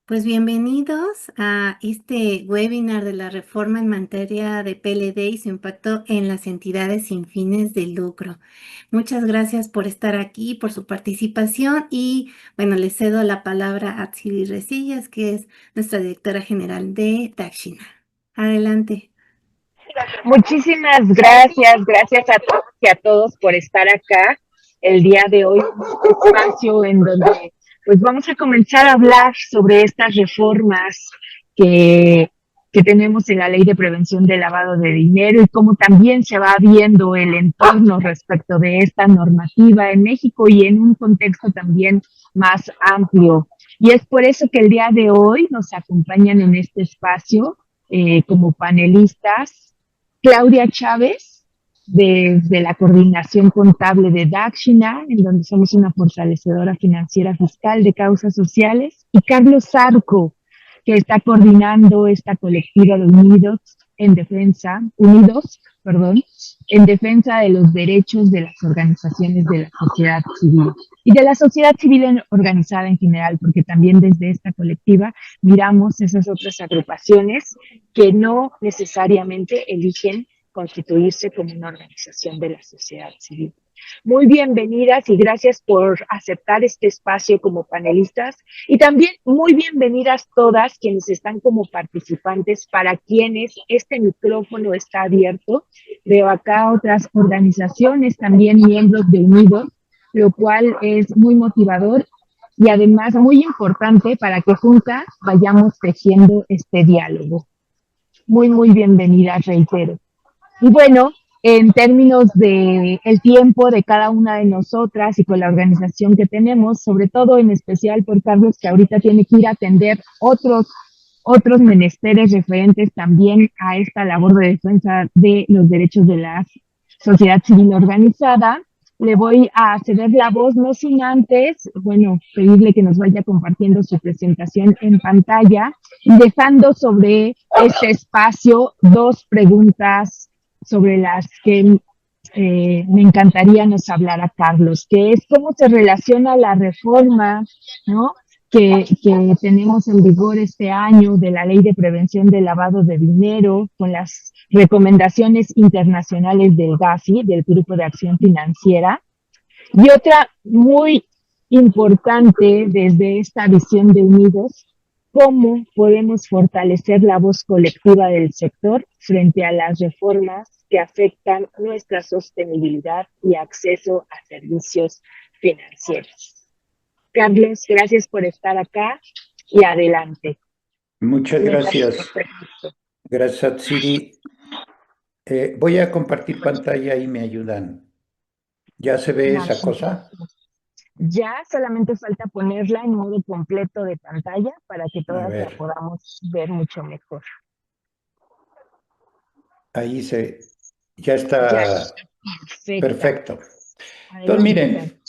Pues bienvenidos a este webinar de la reforma en materia de PLD y su impacto en las entidades sin fines de lucro. Muchas gracias por estar aquí, por su participación y bueno, les cedo la palabra a Tsiri Resillas, que es nuestra directora general de Daxina. Adelante. Muchísimas gracias a todos y a todos por estar acá el día de hoy, en este espacio en donde pues vamos a comenzar a hablar sobre estas reformas que, que tenemos en la Ley de Prevención del Lavado de Dinero y cómo también se va viendo el entorno respecto de esta normativa en México y en un contexto también más amplio. Y es por eso que el día de hoy nos acompañan en este espacio como panelistas Claudia Chávez, desde la Coordinación Contable de Daxina, en donde somos una fortalecedora financiera fiscal de causas sociales, y Carlos Zarco, que está coordinando esta colectiva de en defensa de los derechos de las organizaciones de la sociedad civil y de la sociedad civil organizada en general, porque también desde esta colectiva miramos esas otras agrupaciones que no necesariamente eligen constituirse como una organización de la sociedad civil. Muy bienvenidas y gracias por aceptar este espacio como panelistas y también muy bienvenidas todas quienes están como participantes, para quienes este micrófono está abierto. Veo acá otras organizaciones, también miembros de Unidos, lo cual es muy motivador y además muy importante para que juntas vayamos tejiendo este diálogo. Muy bienvenidas, reitero. Y bueno, en términos de el tiempo de cada una de nosotras y con la organización que tenemos, sobre todo en especial por Carlos, que ahorita tiene que ir a atender otros menesteres referentes también a esta labor de defensa de los derechos de la sociedad civil organizada, le voy a ceder la voz, no sin antes, bueno, pedirle que nos vaya compartiendo su presentación en pantalla y dejando sobre este espacio dos preguntas sobre las que me encantaría nos hablara Carlos, que es cómo se relaciona la reforma, ¿no?, que tenemos en vigor este año de la Ley de Prevención del Lavado de Dinero con las recomendaciones internacionales del GAFI, del Grupo de Acción Financiera. Y otra muy importante desde esta visión de Unidos, cómo podemos fortalecer la voz colectiva del sector frente a las reformas que afectan nuestra sostenibilidad y acceso a servicios financieros. Carlos, gracias por estar acá y adelante. Muchas gracias. Gracias, Tsiri. Voy a compartir pantalla y me ayudan. ¿Ya se ve esa cosa? Ya solamente falta ponerla en modo completo de pantalla para que todas la podamos ver mucho mejor. Ahí ya está perfecto. Entonces, miren,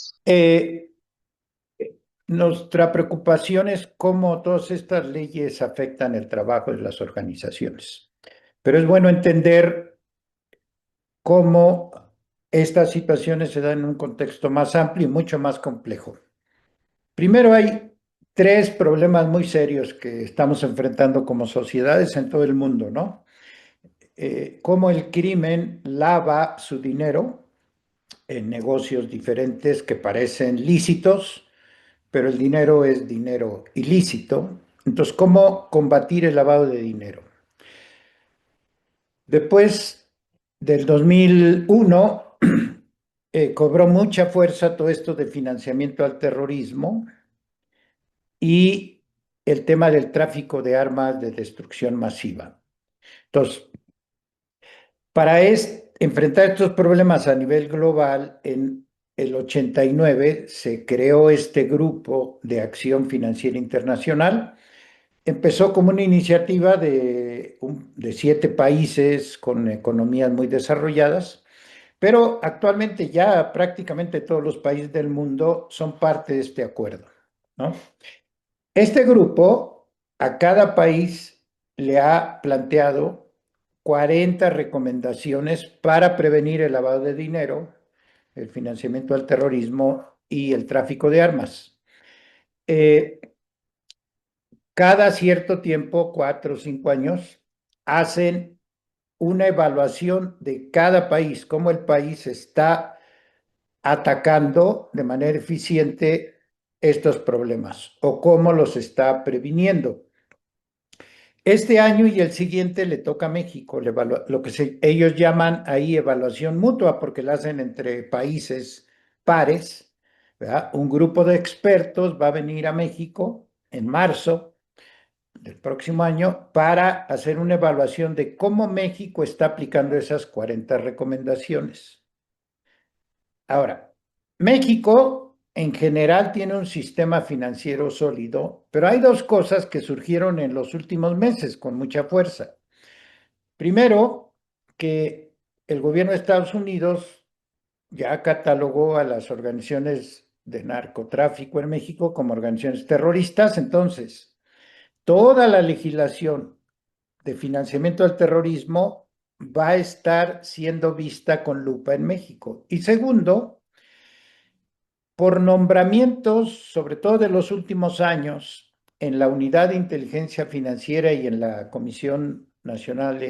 nuestra preocupación es cómo todas estas leyes afectan el trabajo de las organizaciones. Pero es bueno entender cómo estas situaciones se dan en un contexto más amplio y mucho más complejo. Primero, hay tres problemas muy serios que estamos enfrentando como sociedades en todo el mundo, ¿no? Cómo el crimen lava su dinero en negocios diferentes que parecen lícitos, pero el dinero es dinero ilícito. Entonces, ¿cómo combatir el lavado de dinero? Después del 2001, cobró mucha fuerza todo esto de financiamiento al terrorismo y el tema del tráfico de armas de destrucción masiva. Entonces, para enfrentar estos problemas a nivel global, en el 89 se creó este grupo de acción financiera internacional. Empezó como una iniciativa de 7 países con economías muy desarrolladas, pero actualmente ya prácticamente todos los países del mundo son parte de este acuerdo, ¿no? Este grupo a cada país le ha planteado 40 recomendaciones para prevenir el lavado de dinero, el financiamiento al terrorismo y el tráfico de armas. Cada cierto tiempo, 4 o 5 años, hacen una evaluación de cada país, cómo el país está atacando de manera eficiente estos problemas o cómo los está previniendo. Este año y el siguiente le toca a México lo que ellos llaman ahí evaluación mutua, porque la hacen entre países pares, ¿verdad? Un grupo de expertos va a venir a México en marzo del próximo año para hacer una evaluación de cómo México está aplicando esas 40 recomendaciones. Ahora, México en general tiene un sistema financiero sólido, pero hay dos cosas que surgieron en los últimos meses con mucha fuerza. Primero, que el gobierno de Estados Unidos ya catalogó a las organizaciones de narcotráfico en México como organizaciones terroristas, entonces toda la legislación de financiamiento al terrorismo va a estar siendo vista con lupa en México. Y segundo, por nombramientos, sobre todo de los últimos años, en la Unidad de Inteligencia Financiera y en la Comisión Nacional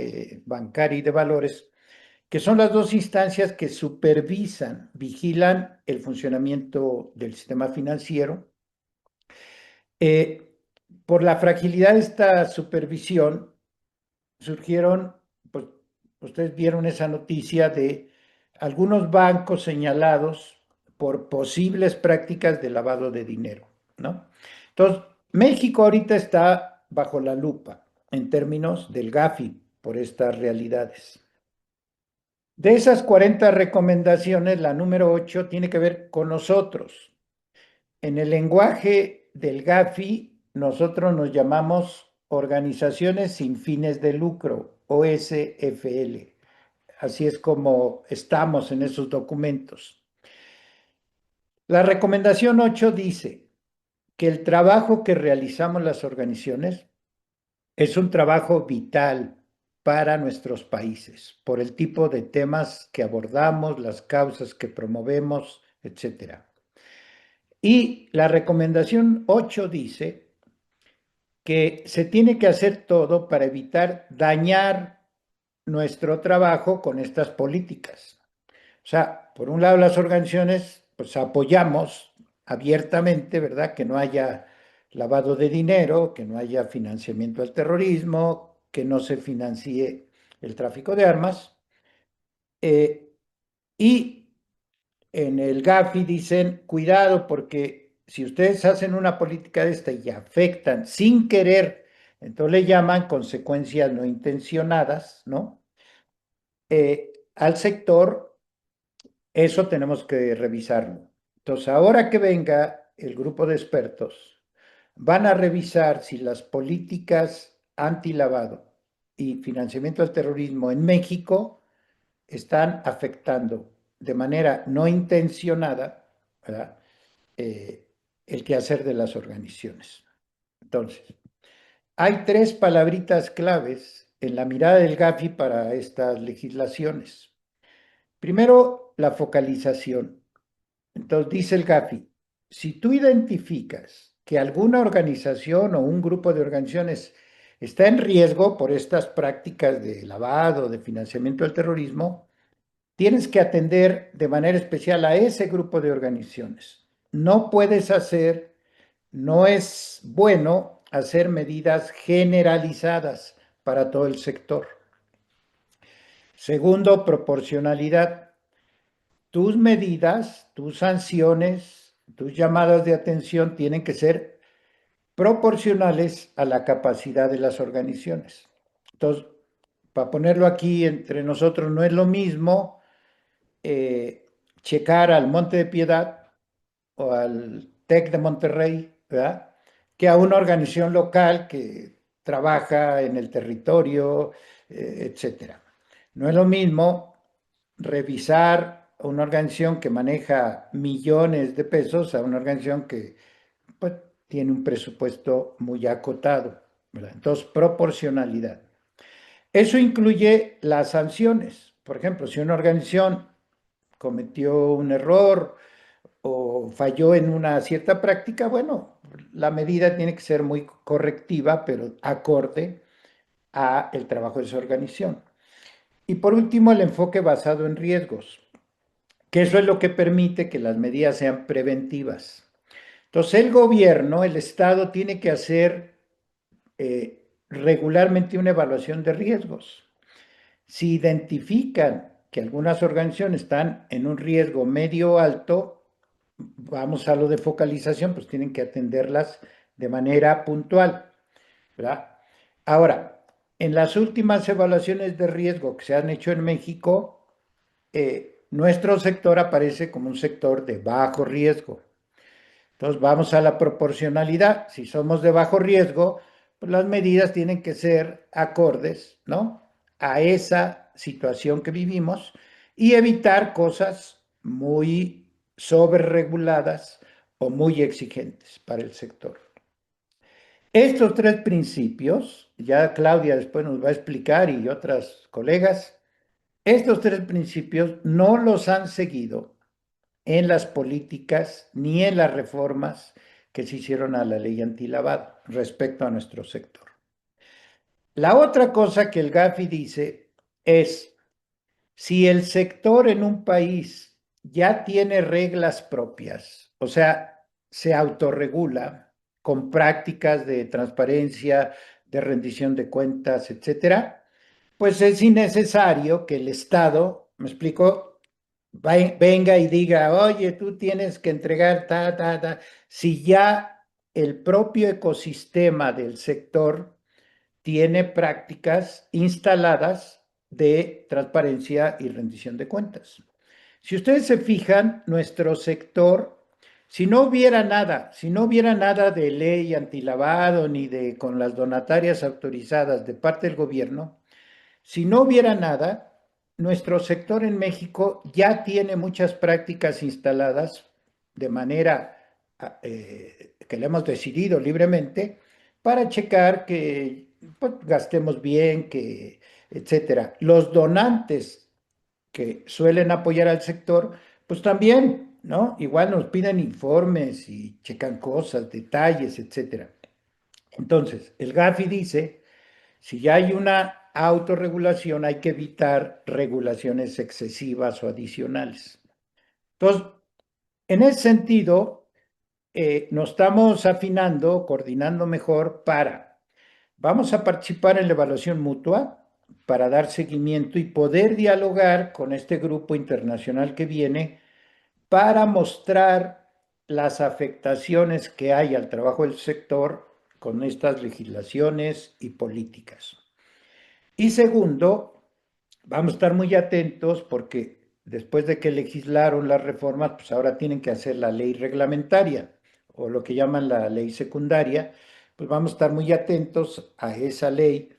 Bancaria y de Valores, que son las dos instancias que supervisan, vigilan el funcionamiento del sistema financiero. Por la fragilidad de esta supervisión, surgieron, pues ustedes vieron esa noticia de algunos bancos señalados por posibles prácticas de lavado de dinero, ¿no? Entonces, México ahorita está bajo la lupa en términos del GAFI por estas realidades. De esas 40 recomendaciones, la número 8 tiene que ver con nosotros. En el lenguaje del GAFI, nosotros nos llamamos organizaciones sin fines de lucro, OSFL. Así es como estamos en esos documentos. La recomendación 8 dice que el trabajo que realizamos las organizaciones es un trabajo vital para nuestros países, por el tipo de temas que abordamos, las causas que promovemos, etcétera. Y la recomendación 8 dice que se tiene que hacer todo para evitar dañar nuestro trabajo con estas políticas. O sea, por un lado las organizaciones, pues apoyamos abiertamente, ¿verdad? Que no haya lavado de dinero, que no haya financiamiento al terrorismo, que no se financie el tráfico de armas. Y en el GAFI dicen, cuidado porque si ustedes hacen una política de esta y afectan sin querer, entonces le llaman consecuencias no intencionadas, ¿no? Al sector, eso tenemos que revisarlo. Entonces, ahora que venga el grupo de expertos, van a revisar si las políticas antilavado y financiamiento al terrorismo en México están afectando de manera no intencionada, ¿verdad? El quehacer de las organizaciones. Entonces, hay 3 palabritas claves en la mirada del GAFI para estas legislaciones. Primero, la focalización. Entonces, dice el GAFI, si tú identificas que alguna organización o un grupo de organizaciones está en riesgo por estas prácticas de lavado, de financiamiento del terrorismo, tienes que atender de manera especial a ese grupo de organizaciones. No es bueno hacer medidas generalizadas para todo el sector. Segundo, proporcionalidad. Tus medidas, tus sanciones, tus llamadas de atención tienen que ser proporcionales a la capacidad de las organizaciones. Entonces, para ponerlo aquí entre nosotros, no es lo mismo checar al Monte de Piedad o al TEC de Monterrey, ¿verdad? Que a una organización local que trabaja en el territorio, etcétera. No es lo mismo revisar a una organización que maneja millones de pesos a una organización que pues, tiene un presupuesto muy acotado, ¿verdad? Entonces, proporcionalidad. Eso incluye las sanciones. Por ejemplo, si una organización cometió un error o falló en una cierta práctica, bueno, la medida tiene que ser muy correctiva, pero acorde a el trabajo de esa organización. Y por último, el enfoque basado en riesgos, que eso es lo que permite que las medidas sean preventivas. Entonces, el gobierno, el Estado, tiene que hacer regularmente una evaluación de riesgos. Si identifican que algunas organizaciones están en un riesgo medio o alto, vamos a lo de focalización, pues tienen que atenderlas de manera puntual, ¿verdad? Ahora, en las últimas evaluaciones de riesgo que se han hecho en México, nuestro sector aparece como un sector de bajo riesgo. Entonces vamos a la proporcionalidad. Si somos de bajo riesgo, pues las medidas tienen que ser acordes, ¿no? A esa situación que vivimos y evitar cosas muy sobrereguladas o muy exigentes para el sector. Estos tres principios, ya Claudia después nos va a explicar y otras colegas, estos tres principios no los han seguido en las políticas ni en las reformas que se hicieron a la ley antilavado respecto a nuestro sector. La otra cosa que el GAFI dice es, si el sector en un país ya tiene reglas propias, o sea, se autorregula con prácticas de transparencia, de rendición de cuentas, etcétera, pues es innecesario que el Estado, me explico, venga y diga, oye, tú tienes que entregar si ya el propio ecosistema del sector tiene prácticas instaladas de transparencia y rendición de cuentas. Si ustedes se fijan, nuestro sector, si no hubiera nada de ley antilavado ni de con las donatarias autorizadas de parte del gobierno, si no hubiera nada, nuestro sector en México ya tiene muchas prácticas instaladas de manera que le hemos decidido libremente para checar que pues, gastemos bien, que, etcétera. Los donantes que suelen apoyar al sector, pues también, ¿no? Igual nos piden informes y checan cosas, detalles, etcétera. Entonces, el GAFI dice si ya hay una autorregulación, hay que evitar regulaciones excesivas o adicionales. Entonces, en ese sentido, nos estamos afinando, coordinando mejor vamos a participar en la evaluación mutua para dar seguimiento y poder dialogar con este grupo internacional que viene para mostrar las afectaciones que hay al trabajo del sector con estas legislaciones y políticas. Y segundo, vamos a estar muy atentos porque después de que legislaron las reformas, pues ahora tienen que hacer la ley reglamentaria o lo que llaman la ley secundaria, pues vamos a estar muy atentos a esa ley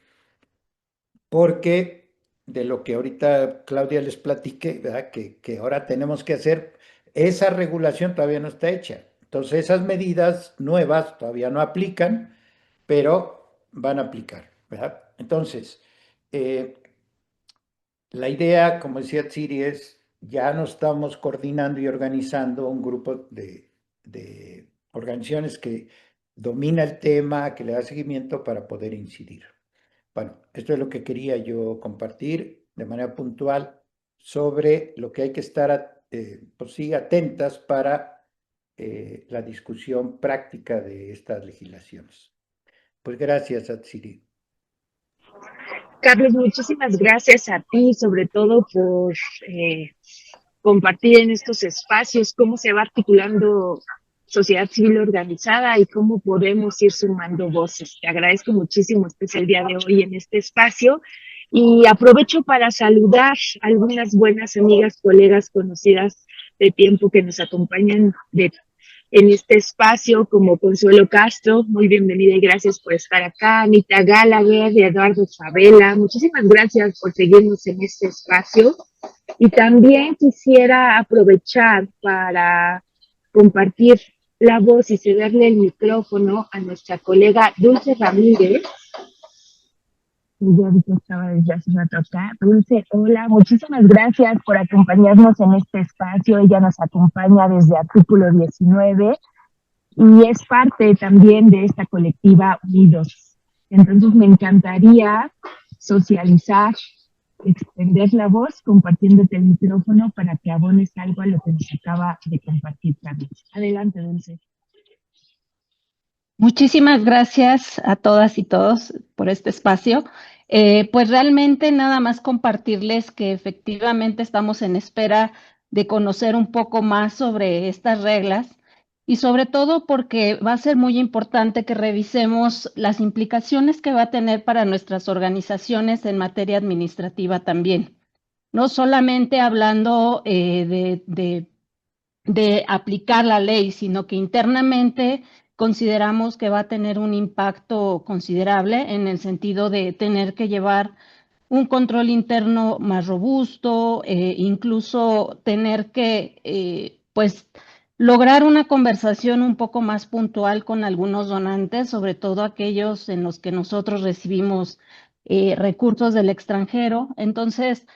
porque de lo que ahorita Claudia les platique, ¿verdad? Que ahora tenemos que hacer, esa regulación todavía no está hecha. Entonces esas medidas nuevas todavía no aplican, pero van a aplicar, ¿verdad? Entonces, la idea, como decía Tsiri, es ya nos estamos coordinando y organizando un grupo de organizaciones que domina el tema, que le da seguimiento para poder incidir. Bueno, esto es lo que quería yo compartir de manera puntual sobre lo que hay que estar, pues sí, atentas para la discusión práctica de estas legislaciones. Pues gracias, Atsiri. Carlos, muchísimas gracias a ti, sobre todo por compartir en estos espacios cómo se va articulando sociedad civil organizada y cómo podemos ir sumando voces. Te agradezco muchísimo este el día de hoy en este espacio y aprovecho para saludar a algunas buenas amigas, colegas, conocidas de tiempo que nos acompañan en este espacio, como Consuelo Castro, muy bienvenida y gracias por estar acá, Anita Gallagher y Eduardo Chabela, muchísimas gracias por seguirnos en este espacio. Y también quisiera aprovechar para compartir la voz y cederle el micrófono a nuestra colega Dulce Ramírez, Yo ahorita estaba desde hace rato acá. Dulce, hola, muchísimas gracias por acompañarnos en este espacio. Ella nos acompaña desde Artículo 19 y es parte también de esta colectiva Unidos. Entonces me encantaría socializar, extender la voz, compartiéndote el micrófono para que abones algo a lo que nos acaba de compartir Carlos. Adelante, Dulce. Muchísimas gracias a todas y todos por este espacio. Pues realmente nada más compartirles que efectivamente estamos en espera de conocer un poco más sobre estas reglas y sobre todo porque va a ser muy importante que revisemos las implicaciones que va a tener para nuestras organizaciones en materia administrativa también. No solamente hablando de aplicar la ley, sino que internamente consideramos que va a tener un impacto considerable en el sentido de tener que llevar un control interno más robusto, incluso tener que, pues, lograr una conversación un poco más puntual con algunos donantes, sobre todo aquellos en los que nosotros recibimos recursos del extranjero. Entonces,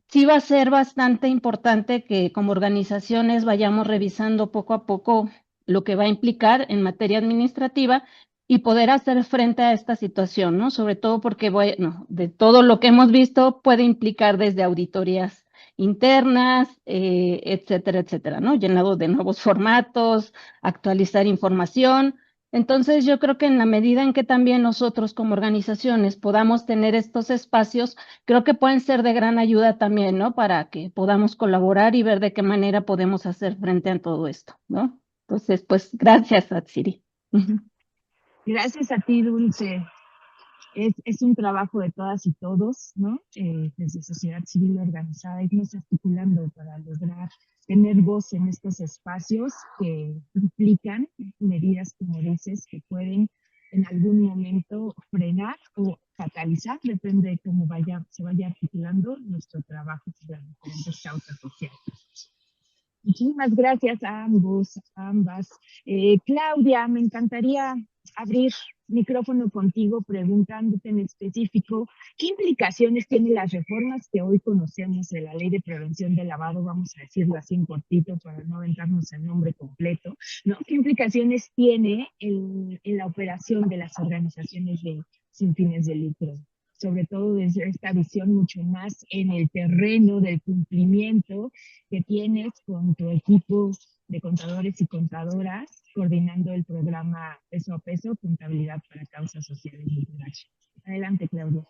sí va a ser bastante importante que como organizaciones vayamos revisando poco a poco lo que va a implicar en materia administrativa y poder hacer frente a esta situación, ¿no? Sobre todo porque, bueno, de todo lo que hemos visto puede implicar desde auditorías internas, etcétera, etcétera, ¿no? Llenado de nuevos formatos, actualizar información. Entonces, yo creo que en la medida en que también nosotros como organizaciones podamos tener estos espacios, creo que pueden ser de gran ayuda también, ¿no? Para que podamos colaborar y ver de qué manera podemos hacer frente a todo esto, ¿no? Entonces, pues, gracias, Atsiri. Gracias a ti, Dulce. Es un trabajo de todas y todos, ¿no? Desde sociedad civil organizada, irnos articulando para lograr tener voz en estos espacios que implican medidas, como dices, que pueden en algún momento frenar o catalizar, depende de cómo se vaya articulando nuestro trabajo de las diferentes causas sociales. Muchísimas gracias a ambos, a ambas. Claudia, me encantaría abrir micrófono contigo preguntándote en específico qué implicaciones tienen las reformas que hoy conocemos de la Ley de Prevención del Lavado, vamos a decirlo así en cortito para no aventarnos el nombre completo, ¿no? ¿Qué implicaciones tiene en la operación de las organizaciones sin fines de lucro? Sobre todo desde esta visión mucho más en el terreno del cumplimiento que tienes con tu equipo de contadores y contadoras coordinando el programa Peso a Peso, Contabilidad para Causas Sociales y Culturales. Adelante, Claudia.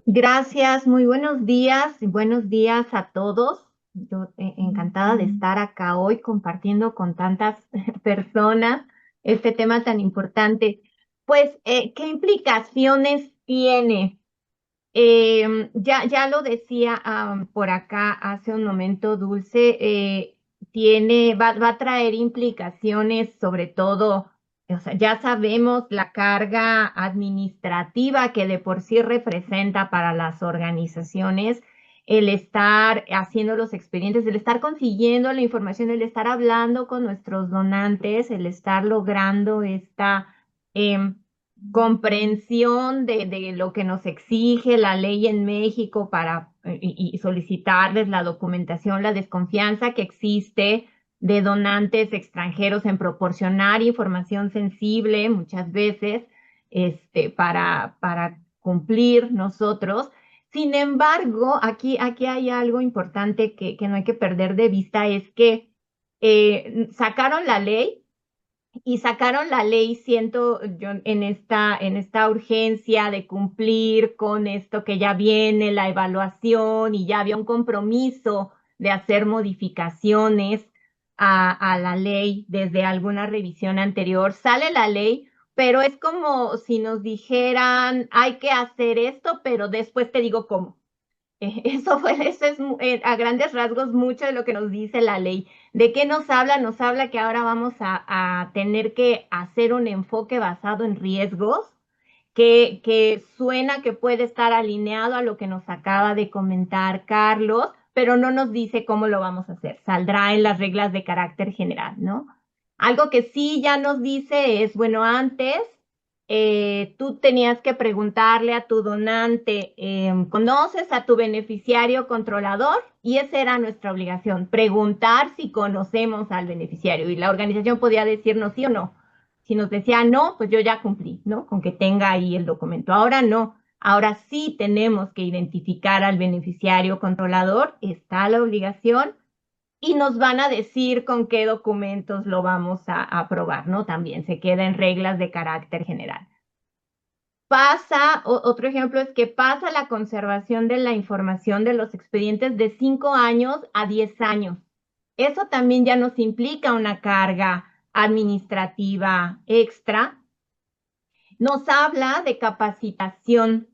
Gracias, muy buenos días y buenos días a todos. Yo encantada de estar acá hoy compartiendo con tantas personas este tema tan importante. Pues, ¿qué implicaciones tiene? Ya lo decía por acá hace un momento, Dulce, va a traer implicaciones sobre todo, o sea, ya sabemos la carga administrativa que de por sí representa para las organizaciones el estar haciendo los expedientes, el estar consiguiendo la información, el estar hablando con nuestros donantes, el estar logrando esta comprensión de lo que nos exige la ley en México para y solicitarles la documentación, la desconfianza que existe de donantes extranjeros en proporcionar información sensible muchas veces para cumplir nosotros. Sin embargo, aquí hay algo importante que no hay que perder de vista, es que sacaron la ley y sacaron la ley, siento yo, en esta urgencia de cumplir con esto que ya viene, la evaluación, y ya había un compromiso de hacer modificaciones a la ley desde alguna revisión anterior. Sale la ley, pero es como si nos dijeran, hay que hacer esto, pero después te digo cómo. Eso es a grandes rasgos mucho de lo que nos dice la ley. ¿De qué nos habla? Nos habla que ahora vamos a tener que hacer un enfoque basado en riesgos, que suena que puede estar alineado a lo que nos acaba de comentar Carlos, pero no nos dice cómo lo vamos a hacer. Saldrá en las reglas de carácter general, ¿no? Algo que sí ya nos dice es, bueno, antes tú tenías que preguntarle a tu donante, ¿conoces a tu beneficiario controlador? Y esa era nuestra obligación, preguntar si conocemos al beneficiario. Y la organización podía decirnos sí o no. Si nos decía no, pues yo ya cumplí, ¿no? Con que tenga ahí el documento. Ahora no. Ahora sí tenemos que identificar al beneficiario controlador, está la obligación, y nos van a decir con qué documentos lo vamos a aprobar, ¿no? También se queda en reglas de carácter general. Otro ejemplo es que pasa la conservación de la información de los expedientes de 5 años a 10 años. Eso también ya nos implica una carga administrativa extra. Nos habla de capacitación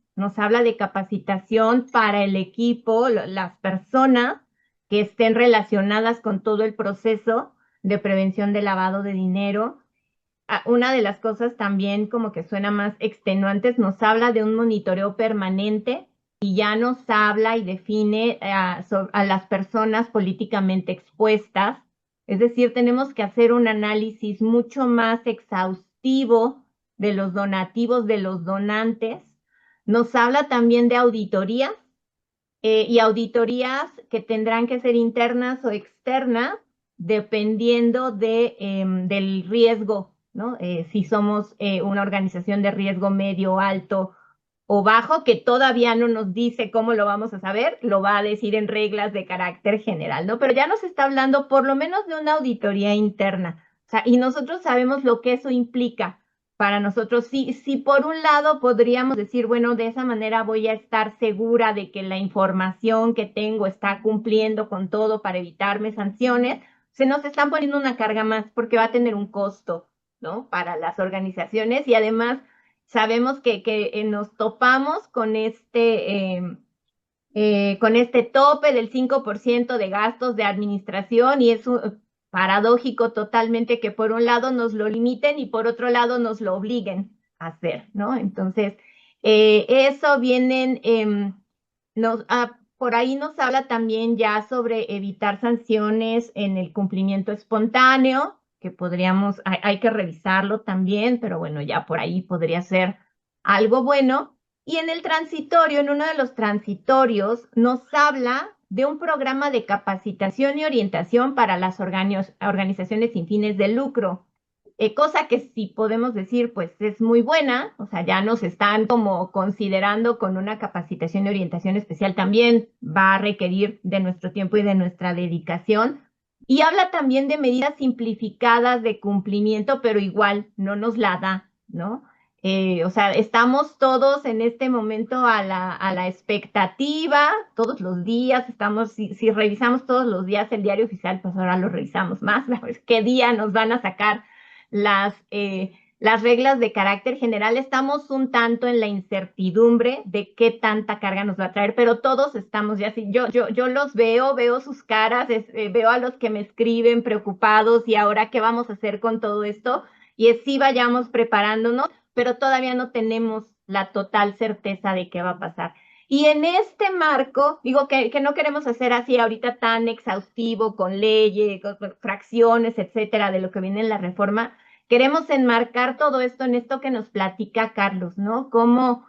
para el equipo, las personas que estén relacionadas con todo el proceso de prevención de lavado de dinero. Una de las cosas también como que suena más extenuantes, nos habla de un monitoreo permanente y ya nos habla y define a las personas políticamente expuestas. Es decir, tenemos que hacer un análisis mucho más exhaustivo de los donativos, de los donantes. Nos habla también de auditorías y auditorías que tendrán que ser internas o externas dependiendo del riesgo, ¿no? Si somos una organización de riesgo medio, alto o bajo, que todavía no nos dice cómo lo vamos a saber, lo va a decir en reglas de carácter general, ¿no? Pero ya nos está hablando por lo menos de una auditoría interna. O sea, y nosotros sabemos lo que eso implica para nosotros. Sí, por un lado podríamos decir, bueno, de esa manera voy a estar segura de que la información que tengo está cumpliendo con todo para evitarme sanciones, se nos están poniendo una carga más porque va a tener un costo, ¿no? Para las organizaciones y además sabemos que nos topamos con este tope del 5% de gastos de administración y es paradójico totalmente que por un lado nos lo limiten y por otro lado nos lo obliguen a hacer, ¿no? Entonces, eso por ahí nos habla también ya sobre evitar sanciones en el cumplimiento espontáneo, que hay que revisarlo también, pero bueno, ya por ahí podría ser algo bueno. Y en el transitorio, en uno de los transitorios, nos habla de un programa de capacitación y orientación para las organizaciones sin fines de lucro, cosa que sí podemos decir, pues es muy buena, o sea, ya nos están como considerando con una capacitación y orientación especial, también va a requerir de nuestro tiempo y de nuestra dedicación. Y habla también de medidas simplificadas de cumplimiento, pero igual no nos la da, ¿no? O sea, estamos todos en este momento a la expectativa, todos los días, si revisamos todos los días el diario oficial, pues ahora lo revisamos más, ¿qué día nos van a sacar las reglas de carácter general? Estamos un tanto en la incertidumbre de qué tanta carga nos va a traer, pero todos estamos ya así, yo los veo sus caras, veo a los que me escriben preocupados y ahora qué vamos a hacer con todo esto, y sí vayamos preparándonos, pero todavía no tenemos la total certeza de qué va a pasar. Y en este marco, digo que no queremos hacer así ahorita tan exhaustivo con leyes, con fracciones, etcétera, de lo que viene en la reforma. Queremos enmarcar todo esto en esto que nos platica Carlos, ¿no? Cómo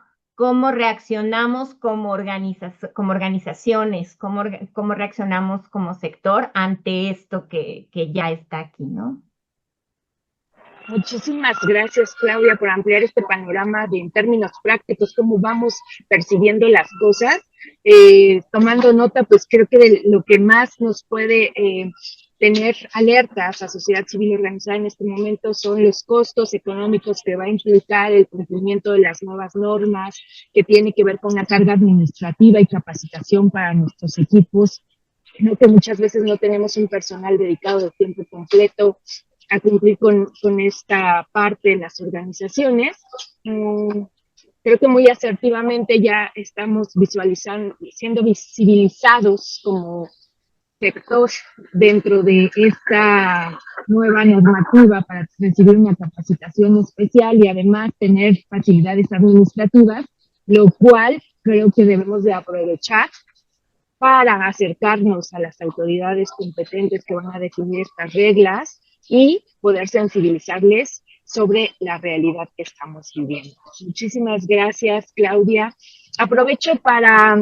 reaccionamos como organizaciones, cómo reaccionamos como sector ante esto que ya está aquí, ¿no? Muchísimas gracias, Claudia, por ampliar este panorama en términos prácticos, cómo vamos percibiendo las cosas. Tomando nota, pues creo que de lo que más nos puede tener alertas a sociedad civil organizada en este momento son los costos económicos que va a implicar el cumplimiento de las nuevas normas, que tiene que ver con la carga administrativa y capacitación para nuestros equipos. Creo que muchas veces no tenemos un personal dedicado de tiempo completo a cumplir con esta parte de las organizaciones. Creo que muy asertivamente ya estamos siendo visibilizados como sector dentro de esta nueva normativa para recibir una capacitación especial y además tener facilidades administrativas, lo cual creo que debemos de aprovechar para acercarnos a las autoridades competentes que van a definir estas reglas y poder sensibilizarles sobre la realidad que estamos viviendo. Muchísimas gracias, Claudia. Aprovecho para,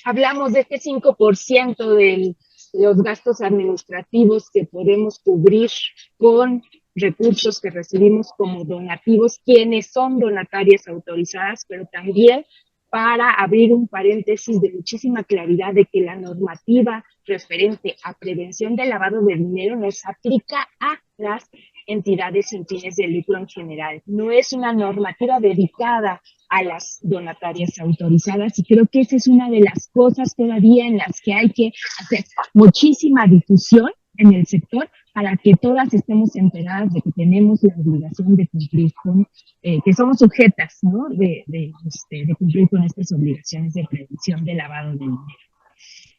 hablamos de este 5% de los gastos administrativos que podemos cubrir con recursos que recibimos como donativos, quienes son donatarias autorizadas, pero también para abrir un paréntesis de muchísima claridad de que la normativa referente a prevención del lavado de dinero nos aplica a las entidades sin fines de lucro en general. No es una normativa dedicada a las donatarias autorizadas y creo que esa es una de las cosas todavía en las que hay que hacer muchísima difusión en el sector para que todas estemos enteradas de que tenemos la obligación de cumplir con, que somos sujetas, ¿no? de cumplir con estas obligaciones de prevención del lavado de dinero.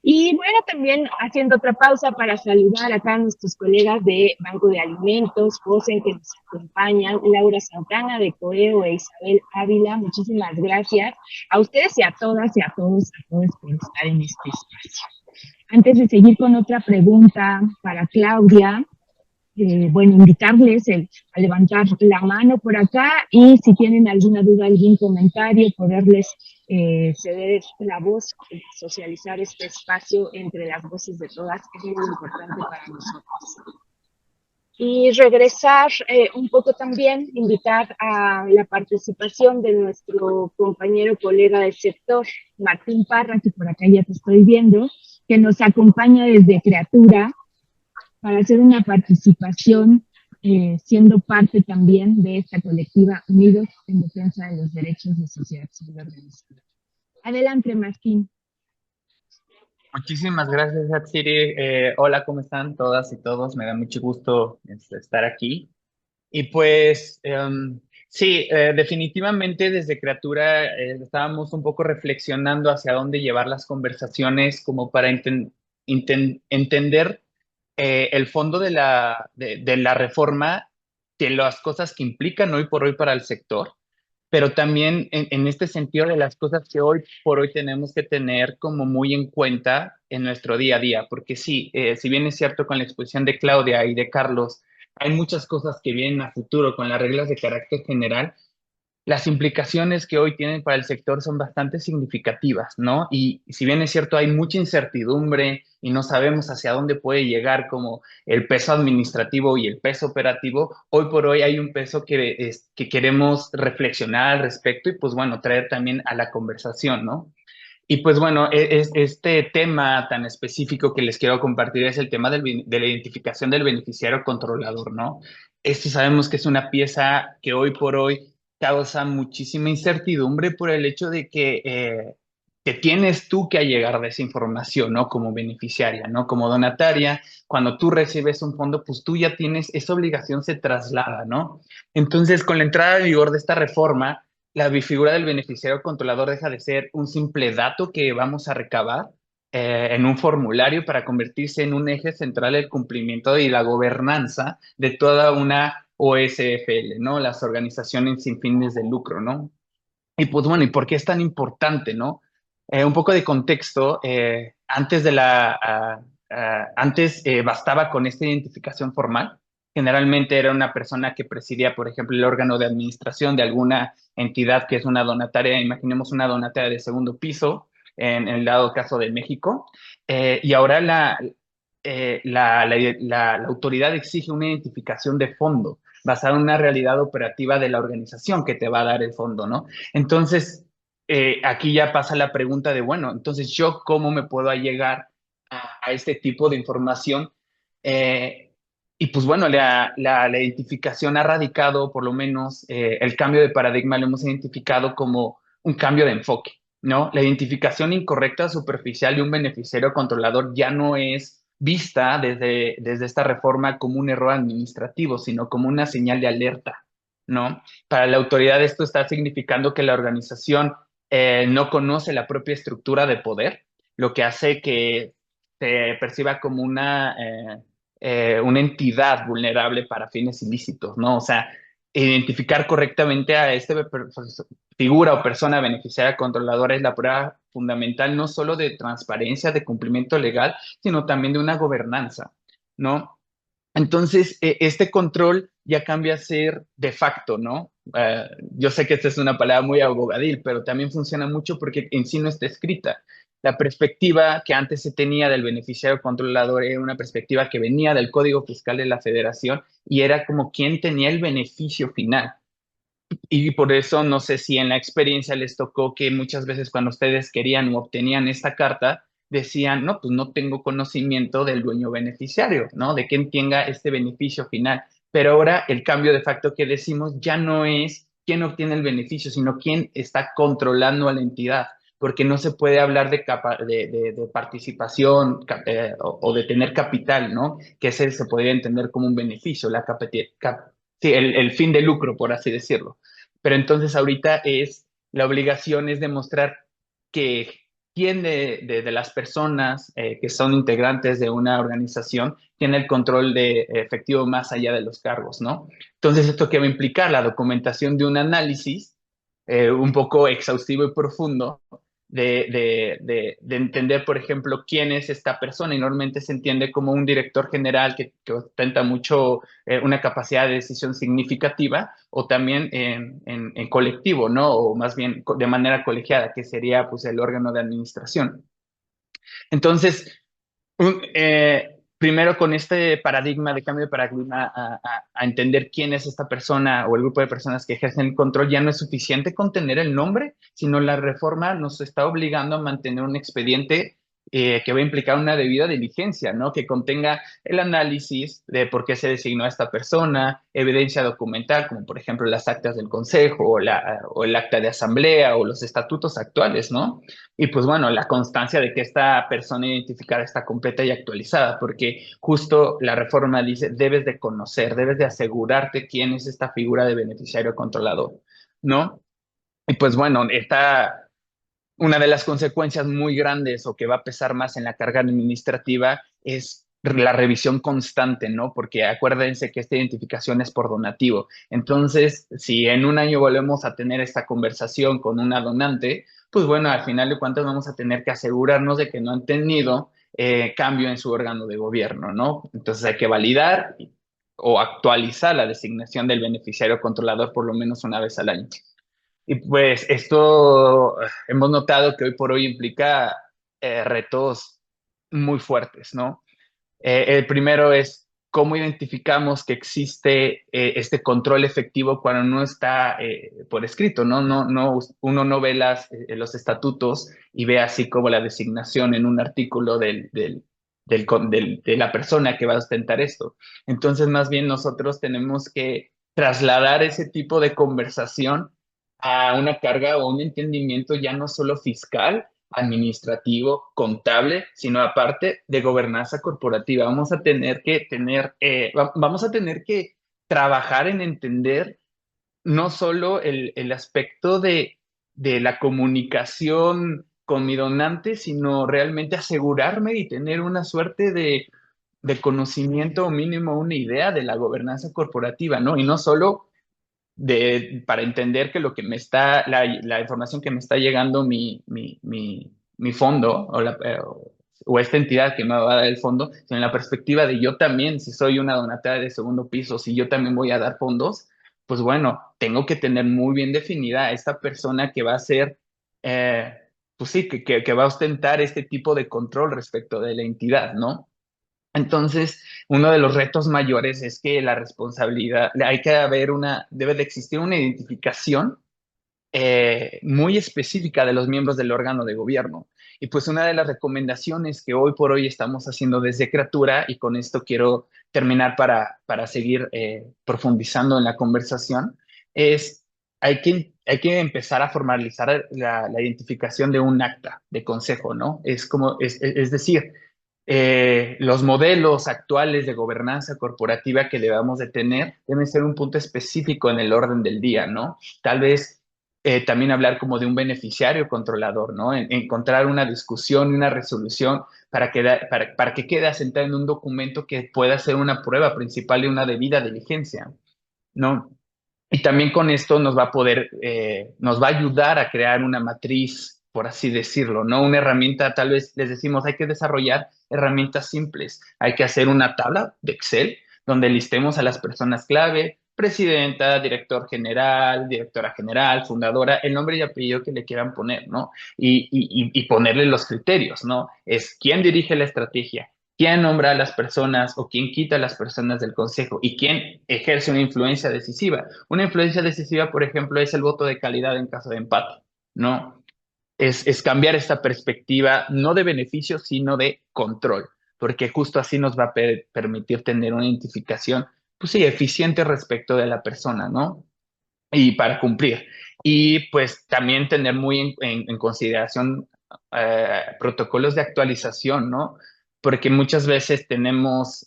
Y bueno, también haciendo otra pausa para saludar acá a nuestros colegas de Banco de Alimentos, José, que nos acompañan, Laura Santana de Coeo e Isabel Ávila, muchísimas gracias a ustedes y a todas y a todos por estar en este espacio. Antes de seguir con otra pregunta para Claudia, bueno, invitarles a levantar la mano por acá y si tienen alguna duda, algún comentario, poderles ceder la voz, socializar este espacio entre las voces de todas, es muy importante para nosotros. Y regresar un poco también, invitar a la participación de nuestro compañero colega del sector, Martín Parra, que por acá ya te estoy viendo, que nos acompaña desde Creatura, para hacer una participación, siendo parte también de esta colectiva Unidos en Defensa de los Derechos de Sociedad Civil Organizada. Adelante, Martín. Muchísimas gracias, Hatsiri. Hola, ¿cómo están todas y todos? Me da mucho gusto estar aquí. Y pues, sí, definitivamente desde Creatura estábamos un poco reflexionando hacia dónde llevar las conversaciones como para entender el fondo de la reforma, de las cosas que implican hoy por hoy para el sector, pero también en este sentido de las cosas que hoy por hoy tenemos que tener como muy en cuenta en nuestro día a día, porque sí, si bien es cierto con la exposición de Claudia y de Carlos, hay muchas cosas que vienen a futuro con las reglas de carácter general. Las implicaciones que hoy tienen para el sector son bastante significativas, ¿no? Y si bien es cierto, hay mucha incertidumbre y no sabemos hacia dónde puede llegar como el peso administrativo y el peso operativo, hoy por hoy hay un peso que queremos reflexionar al respecto y pues bueno, traer también a la conversación, ¿no? Y pues bueno, este tema tan específico que les quiero compartir es el tema de la identificación del beneficiario controlador, ¿no? Esto sabemos que es una pieza que hoy por hoy causa muchísima incertidumbre por el hecho de que tienes tú que allegar de esa información, ¿no? Como beneficiaria, ¿no? Como donataria, cuando tú recibes un fondo, pues tú ya tienes, esa obligación se traslada, ¿no? Entonces, con la entrada en vigor de esta reforma, la figura del beneficiario controlador deja de ser un simple dato que vamos a recabar en un formulario para convertirse en un eje central del cumplimiento y la gobernanza de toda una OSFL, ¿no? Las organizaciones sin fines de lucro, ¿no? Y pues bueno, ¿y por qué es tan importante, no? Un poco de contexto, antes bastaba con esta identificación formal. Generalmente era una persona que presidía, por ejemplo, el órgano de administración de alguna entidad que es una donataria, imaginemos una donataria de segundo piso, en el dado caso de México, y ahora la autoridad exige una identificación de fondo basada en una realidad operativa de la organización que te va a dar el fondo, ¿no? Entonces, aquí ya pasa la pregunta de, bueno, entonces yo cómo me puedo allegar a este tipo de información. Y pues bueno, la identificación ha radicado, por lo menos, el cambio de paradigma lo hemos identificado como un cambio de enfoque, ¿no? La identificación incorrecta, superficial de un beneficiario controlador ya no es vista desde esta reforma como un error administrativo, sino como una señal de alerta, ¿no? Para la autoridad esto está significando que la organización no conoce la propia estructura de poder, lo que hace que se perciba como una entidad vulnerable para fines ilícitos, ¿no? O sea, identificar correctamente a esta figura o persona beneficiaria controladora es la prueba fundamental no solo de transparencia, de cumplimiento legal, sino también de una gobernanza, ¿no? Entonces, este control ya cambia a ser de facto, ¿no? Yo sé que esta es una palabra muy abogadil, pero también funciona mucho porque en sí no está escrita. La perspectiva que antes se tenía del beneficiario controlador era una perspectiva que venía del Código Fiscal de la Federación y era como quien tenía el beneficio final. Y por eso no sé si en la experiencia les tocó que muchas veces cuando ustedes querían o obtenían esta carta, decían, no, pues no tengo conocimiento del dueño beneficiario, ¿no? De quien tenga este beneficio final. Pero ahora el cambio de facto que decimos ya no es quién obtiene el beneficio, sino quién está controlando a la entidad, porque no se puede hablar de participación o de tener capital, ¿no? Que ese se podría entender como un beneficio, sí, el fin de lucro, por así decirlo. Pero entonces ahorita la obligación es demostrar que quién de las personas que son integrantes de una organización tiene el control de efectivo más allá de los cargos, ¿no? Entonces, ¿esto qué va a implicar? La documentación de un análisis un poco exhaustivo y profundo de entender, por ejemplo, quién es esta persona. Y normalmente se entiende como un director general que ostenta mucho una capacidad de decisión significativa, o también en colectivo, ¿no? O más bien de manera colegiada, que sería pues el órgano de administración. Entonces, primero con este paradigma de cambio de paradigma a entender quién es esta persona o el grupo de personas que ejercen el control, ya no es suficiente con tener el nombre, sino la reforma nos está obligando a mantener un expediente que va a implicar una debida diligencia, ¿no? Que contenga el análisis de por qué se designó a esta persona, evidencia documental, como por ejemplo las actas del consejo o el acta de asamblea o los estatutos actuales, ¿no? Y pues bueno, la constancia de que esta persona identificada está completa y actualizada, porque justo la reforma dice, debes de conocer, debes de asegurarte quién es esta figura de beneficiario controlador, ¿no? Y pues bueno, una de las consecuencias muy grandes o que va a pesar más en la carga administrativa es la revisión constante, ¿no? Porque acuérdense que esta identificación es por donativo. Entonces, si en un año volvemos a tener esta conversación con una donante, pues bueno, al final de cuentas vamos a tener que asegurarnos de que no han tenido cambio en su órgano de gobierno, ¿no? Entonces hay que validar o actualizar la designación del beneficiario controlador por lo menos una vez al año. Y pues esto hemos notado que hoy por hoy implica retos muy fuertes, ¿no? El primero es cómo identificamos que existe este control efectivo cuando no está por escrito, ¿no? Uno no ve los estatutos y ve así como la designación en un artículo de la persona que va a ostentar esto. Entonces, más bien nosotros tenemos que trasladar ese tipo de conversación a una carga o un entendimiento ya no solo fiscal, administrativo, contable, sino aparte de gobernanza corporativa. Vamos a tener que trabajar en entender no solo el aspecto de la comunicación con mi donante, sino realmente asegurarme y tener una suerte de conocimiento o mínimo una idea de la gobernanza corporativa, ¿no? Y no solo para entender que lo que la información que me está llegando mi fondo o esta entidad que me va a dar el fondo, sino en la perspectiva de yo también, si soy una donataria de segundo piso, si yo también voy a dar fondos, pues bueno, tengo que tener muy bien definida a esta persona que va a ser, pues sí, que va a ostentar este tipo de control respecto de la entidad, ¿no? Entonces, uno de los retos mayores es que la responsabilidad, debe de existir una identificación muy específica de los miembros del órgano de gobierno. Y pues una de las recomendaciones que hoy por hoy estamos haciendo desde Creatura, y con esto quiero terminar para seguir profundizando en la conversación, es hay que empezar a formalizar la identificación de un acta de consejo, ¿no? Es decir, los modelos actuales de gobernanza corporativa que debamos de tener deben ser un punto específico en el orden del día, ¿no? Tal vez también hablar como de un beneficiario controlador, ¿no? Encontrar una discusión y una resolución para que quede asentado en un documento que pueda ser una prueba principal de una debida diligencia, ¿no? Y también con esto nos va a ayudar a crear una matriz, por así decirlo, ¿no? Una herramienta, tal vez les decimos, hay que desarrollar herramientas simples. Hay que hacer una tabla de Excel donde listemos a las personas clave, presidenta, director general, directora general, fundadora, el nombre y apellido que le quieran poner, ¿no? Y ponerle los criterios, ¿no? Es quién dirige la estrategia, quién nombra a las personas o quién quita a las personas del consejo y quién ejerce una influencia decisiva. Una influencia decisiva, por ejemplo, es el voto de calidad en caso de empate, ¿no? Es cambiar esta perspectiva no de beneficio, sino de control, porque justo así nos va a permitir tener una identificación, pues sí, eficiente respecto de la persona, ¿no? Y para cumplir. Y pues también tener muy en consideración protocolos de actualización, ¿no? Porque muchas veces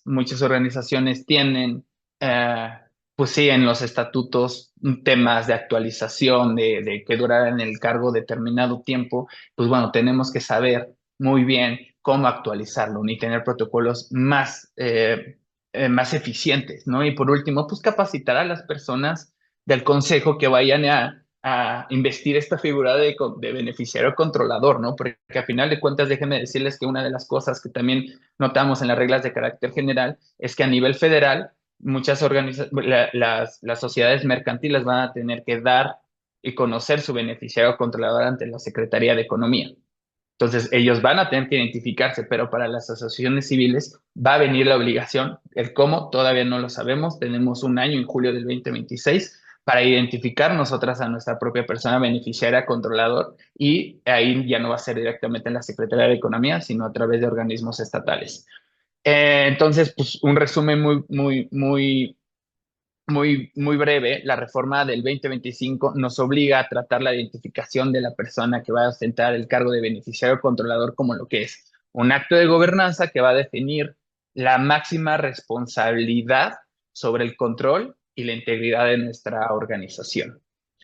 muchas organizaciones tienen, eh, pues sí, en los estatutos temas de actualización, de que durarán en el cargo determinado tiempo, pues bueno, tenemos que saber muy bien cómo actualizarlo, ni tener protocolos más eficientes, ¿no? Y por último, pues capacitar a las personas del consejo que vayan a investir esta figura de beneficiario controlador, ¿no? Porque a final de cuentas, déjenme decirles que una de las cosas que también notamos en las reglas de carácter general es que a nivel federal, las sociedades mercantiles van a tener que dar y conocer su beneficiario controlador ante la Secretaría de Economía. Entonces, ellos van a tener que identificarse, pero para las asociaciones civiles va a venir la obligación. El cómo todavía no lo sabemos. Tenemos un año, en julio del 2026, para identificar nosotras a nuestra propia persona beneficiaria, controlador, y ahí ya no va a ser directamente en la Secretaría de Economía, sino a través de organismos estatales. Entonces, pues un resumen muy breve. La reforma del 2025 nos obliga a tratar la identificación de la persona que va a ostentar el cargo de beneficiario controlador como lo que es un acto de gobernanza que va a definir la máxima responsabilidad sobre el control y la integridad de nuestra organización.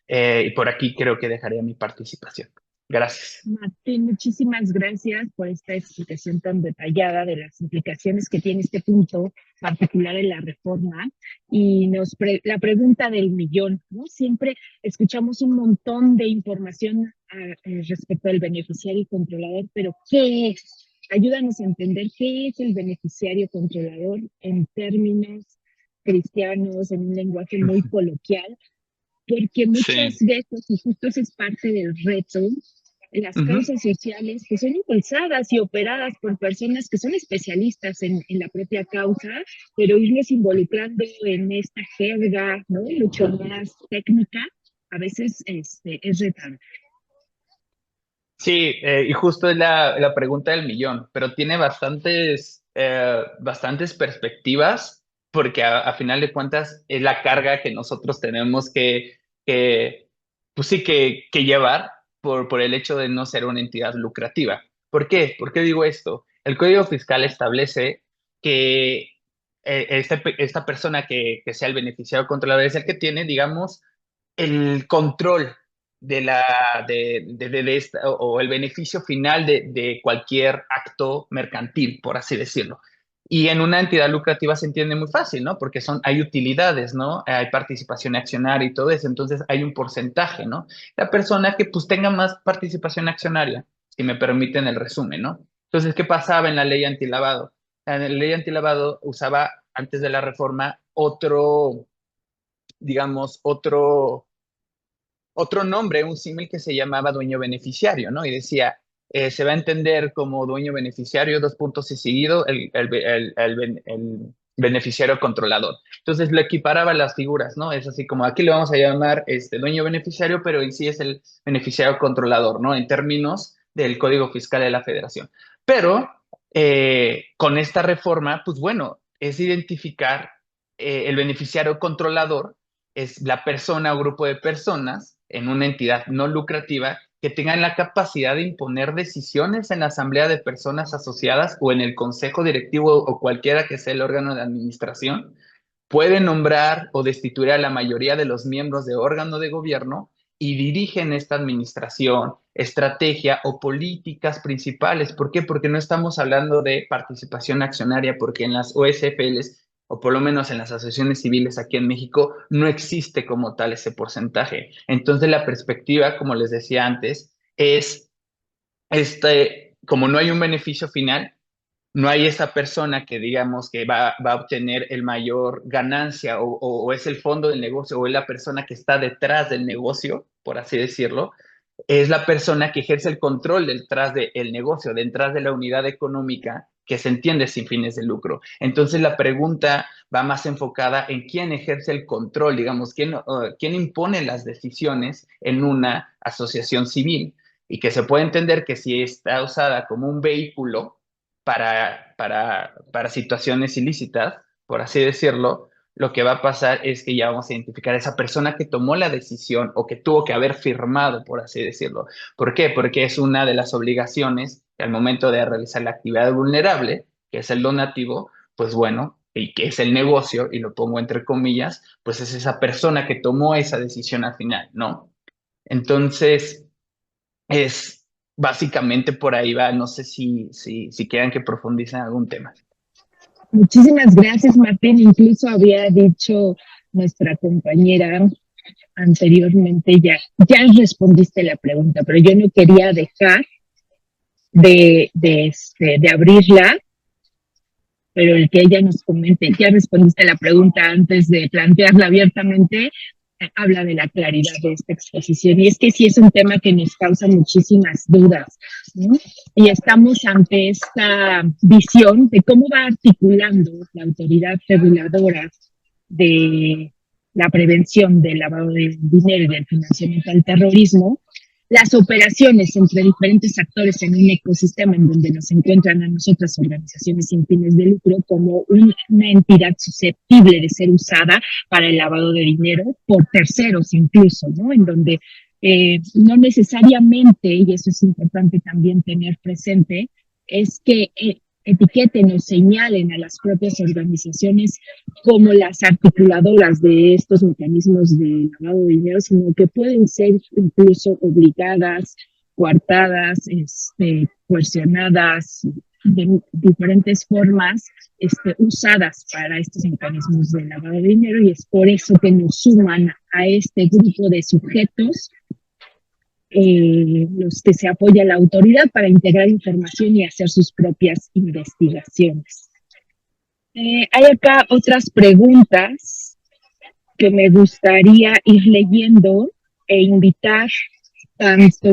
Y por aquí creo que dejaría mi participación. Gracias. Martín, muchísimas gracias por esta explicación tan detallada de las implicaciones que tiene este punto particular en la reforma. Y la pregunta del millón, ¿no? Siempre escuchamos un montón de información respecto al beneficiario controlador, pero ¿qué es? Ayúdanos a entender qué es el beneficiario controlador en términos cristianos, en un lenguaje muy coloquial, porque muchas Sí. veces, y justo ese es parte del reto, las causas sociales que son impulsadas y operadas por personas que son especialistas en la propia causa, pero irlos involucrando en esta jerga, ¿no? Mucho más técnica, a veces es retante. Sí, y justo es la pregunta del millón, pero tiene bastantes perspectivas, porque a final de cuentas es la carga que nosotros tenemos pues sí, que llevar por el hecho de no ser una entidad lucrativa. ¿Por qué? ¿Por qué digo esto? El Código Fiscal establece que esta persona que sea el beneficiario controlador es el que tiene, digamos, el control de esta, o el beneficio final de cualquier acto mercantil, por así decirlo. Y en una entidad lucrativa se entiende muy fácil, ¿no? Porque hay utilidades, ¿no? Hay participación accionaria y todo eso, entonces hay un porcentaje, ¿no? La persona que pues tenga más participación accionaria, si me permiten el resumen, ¿no? Entonces, ¿qué pasaba en la ley antilavado? La ley antilavado usaba, antes de la reforma, digamos, otro nombre, un símil que se llamaba dueño beneficiario, ¿no? Y decía, se va a entender como dueño beneficiario, dos puntos y seguido, el beneficiario controlador. Entonces lo equiparaba las figuras, ¿no? Es así como aquí le vamos a llamar dueño beneficiario, pero en sí es el beneficiario controlador, ¿no? En términos del Código Fiscal de la Federación. Pero con esta reforma, pues bueno, es identificar el beneficiario controlador, es la persona o grupo de personas en una entidad no lucrativa que tengan la capacidad de imponer decisiones en la asamblea de personas asociadas o en el consejo directivo o cualquiera que sea el órgano de administración, puede nombrar o destituir a la mayoría de los miembros de órgano de gobierno y dirigen esta administración, estrategia o políticas principales. ¿Por qué? Porque no estamos hablando de participación accionaria, porque en las OSFLs, o por lo menos en las asociaciones civiles aquí en México, no existe como tal ese porcentaje. Entonces la perspectiva, como les decía antes, es, como no hay un beneficio final, no hay esa persona que digamos que va a obtener el mayor ganancia o es el fondo del negocio o es la persona que está detrás del negocio, por así decirlo, es la persona que ejerce el control detrás del negocio, detrás de la unidad económica que se entiende sin fines de lucro. Entonces la pregunta va más enfocada en quién ejerce el control, digamos, quién impone las decisiones en una asociación civil y que se puede entender que si está usada como un vehículo para situaciones ilícitas, por así decirlo, lo que va a pasar es que ya vamos a identificar a esa persona que tomó la decisión o que tuvo que haber firmado, por así decirlo. ¿Por qué? Porque es una de las obligaciones que al momento de realizar la actividad vulnerable, que es el donativo, pues bueno, y que es el negocio, y lo pongo entre comillas, pues es esa persona que tomó esa decisión al final, ¿no? Entonces, es básicamente por ahí va, no sé si quieran que profundice en algún tema. Muchísimas gracias, Martín. Incluso había dicho nuestra compañera anteriormente, ya respondiste la pregunta, pero yo no quería dejar de abrirla, pero el que ella nos comente, ya respondiste la pregunta antes de plantearla abiertamente, habla de la claridad de esta exposición. Y es que sí es un tema que nos causa muchísimas dudas, ¿no? Y estamos ante esta visión de cómo va articulando la autoridad reguladora de la prevención del lavado de dinero y del financiamiento al terrorismo, las operaciones entre diferentes actores en un ecosistema en donde nos encuentran a nosotras organizaciones sin fines de lucro como una entidad susceptible de ser usada para el lavado de dinero por terceros incluso, ¿no? En donde no necesariamente, y eso es importante también tener presente, es que etiqueten o señalen a las propias organizaciones como las articuladoras de estos mecanismos de lavado de dinero, sino que pueden ser incluso obligadas, coartadas, coercionadas, de diferentes formas, usadas para estos mecanismos de lavado de dinero, y es por eso que nos suman a este grupo de sujetos los que se apoya la autoridad para integrar información y hacer sus propias investigaciones. Hay acá otras preguntas que me gustaría ir leyendo e invitar tanto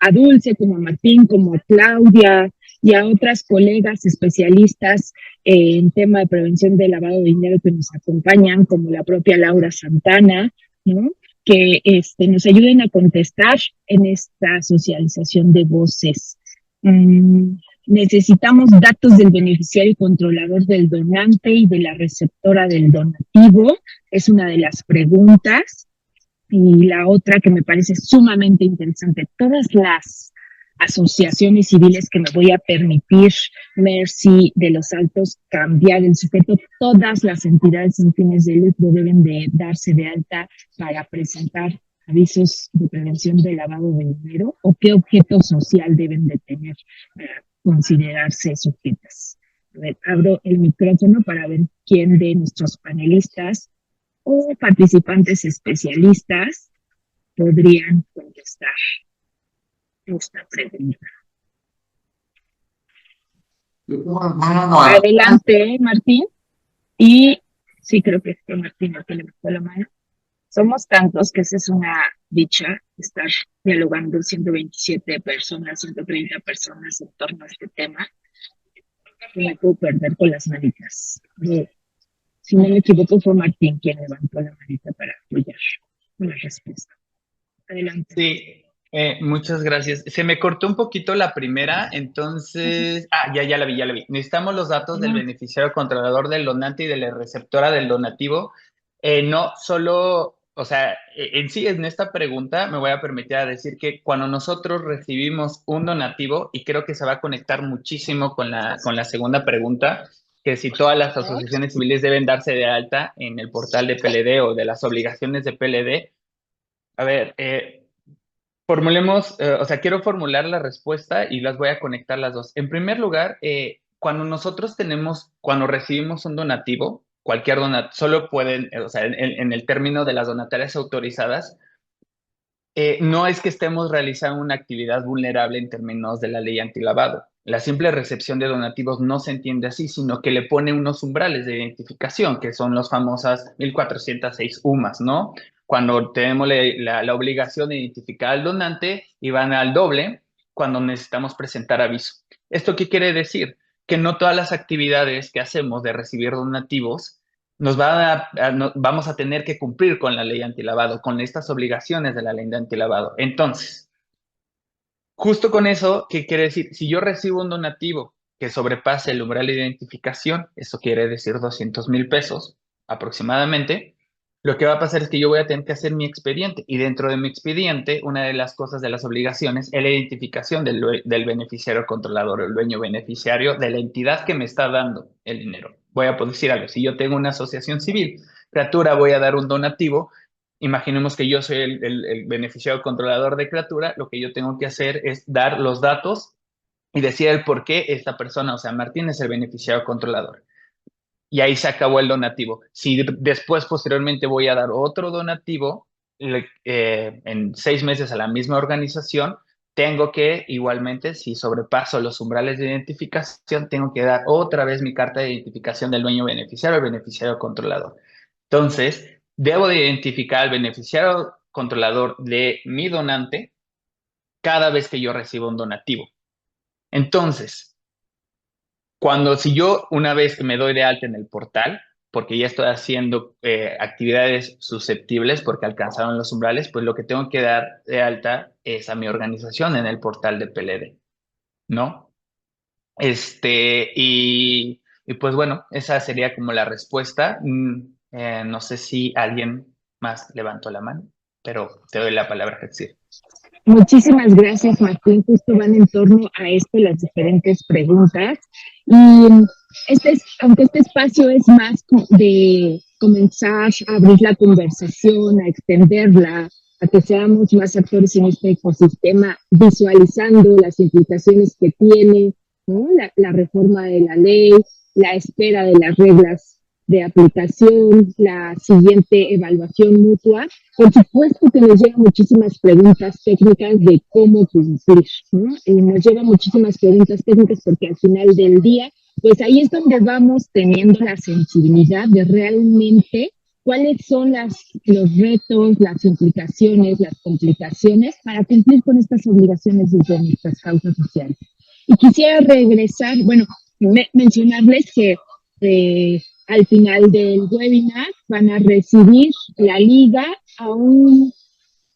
a Dulce como a Martín, como a Claudia y a otras colegas especialistas en tema de prevención de lavado de dinero que nos acompañan, como la propia Laura Santana, ¿no? Que nos ayuden a contestar en esta socialización de voces. Necesitamos datos del beneficiario controlador del donante y de la receptora del donativo, es una de las preguntas. Y la otra que me parece sumamente interesante, todas las asociaciones civiles que me voy a permitir, Mercy de los Altos, cambiar el sujeto, todas las entidades sin fines de lucro deben de darse de alta para presentar avisos de prevención de lavado de dinero, o qué objeto social deben de tener para considerarse sujetas. A ver, abro el micrófono para ver quién de nuestros panelistas o participantes especialistas podrían contestar esta pregunta. Adelante, Martín. Y sí, creo que fue Martín el que levantó la mano. Somos tantos que esa es una dicha, estar dialogando 127 personas, 130 personas en torno a este tema. No me puedo perder con las manitas. Si no me equivoco, fue Martín quien levantó la manita para apoyar la respuesta. Adelante. Sí, muchas gracias. Se me cortó un poquito la primera, entonces... ya la vi. Necesitamos los datos del beneficiario controlador del donante y de la receptora del donativo. No solo, o sea, en sí, en esta pregunta me voy a permitir a decir que cuando nosotros recibimos un donativo, y creo que se va a conectar muchísimo con la segunda pregunta, que si todas las asociaciones civiles deben darse de alta en el portal de PLD o de las obligaciones de PLD. A ver, formulemos, o sea, quiero formular la respuesta y las voy a conectar las dos. En primer lugar, cuando recibimos un donativo, cualquier donativo, solo pueden, o sea, en el término de las donatarias autorizadas, no es que estemos realizando una actividad vulnerable en términos de la ley antilavado. La simple recepción de donativos no se entiende así, sino que le pone unos umbrales de identificación, que son las famosas 1406 UMAS, ¿no? Cuando tenemos la obligación de identificar al donante y van al doble cuando necesitamos presentar aviso. ¿Esto qué quiere decir? Que no todas las actividades que hacemos de recibir donativos vamos a tener que cumplir con la ley antilavado, con estas obligaciones de la ley de antilavado. Entonces, justo con eso, ¿qué quiere decir? Si yo recibo un donativo que sobrepase el umbral de identificación, eso quiere decir 200,000 pesos aproximadamente, lo que va a pasar es que yo voy a tener que hacer mi expediente y dentro de mi expediente, una de las cosas de las obligaciones es la identificación del beneficiario controlador, el dueño beneficiario de la entidad que me está dando el dinero. Voy a decir algo, si yo tengo una asociación civil, criatura, voy a dar un donativo. Imaginemos que yo soy el beneficiario controlador de criatura, lo que yo tengo que hacer es dar los datos y decir el por qué esta persona, o sea, Martín es el beneficiario controlador. Y ahí se acabó el donativo. Si después, posteriormente, voy a dar otro donativo en 6 meses a la misma organización, tengo que, igualmente, si sobrepaso los umbrales de identificación, tengo que dar otra vez mi carta de identificación del dueño beneficiario al beneficiario controlador. Entonces, debo de identificar al beneficiario controlador de mi donante cada vez que yo recibo un donativo. Entonces, si yo una vez que me doy de alta en el portal, porque ya estoy haciendo actividades susceptibles porque alcanzaron los umbrales, pues lo que tengo que dar de alta es a mi organización en el portal de PLD, ¿no? Y pues bueno, esa sería como la respuesta. No sé si alguien más levantó la mano, pero te doy la palabra, Hetzi. Muchísimas gracias, Martín. Justo van en torno a esto las diferentes preguntas. Y aunque este espacio es más de comenzar a abrir la conversación, a extenderla, a que seamos más actores en este ecosistema, visualizando las implicaciones que tiene, ¿no? La reforma de la ley, la espera de las reglas de aplicación, la siguiente evaluación mutua. Por supuesto que nos llevan muchísimas preguntas técnicas de cómo cumplir, ¿no? Y nos llevan muchísimas preguntas técnicas porque al final del día, pues ahí es donde vamos teniendo la sensibilidad de realmente cuáles son los retos, las implicaciones, las complicaciones para cumplir con estas obligaciones desde nuestras causas sociales. Y quisiera regresar, bueno, mencionarles que al final del webinar van a recibir la liga a un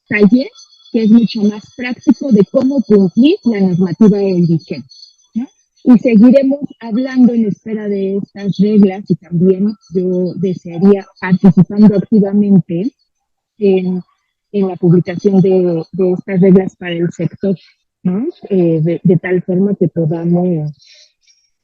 taller que es mucho más práctico de cómo cumplir la normativa vigente, ¿no? Y seguiremos hablando en espera de estas reglas y también yo desearía participando activamente en la publicación de estas reglas para el sector, ¿no? De tal forma que podamos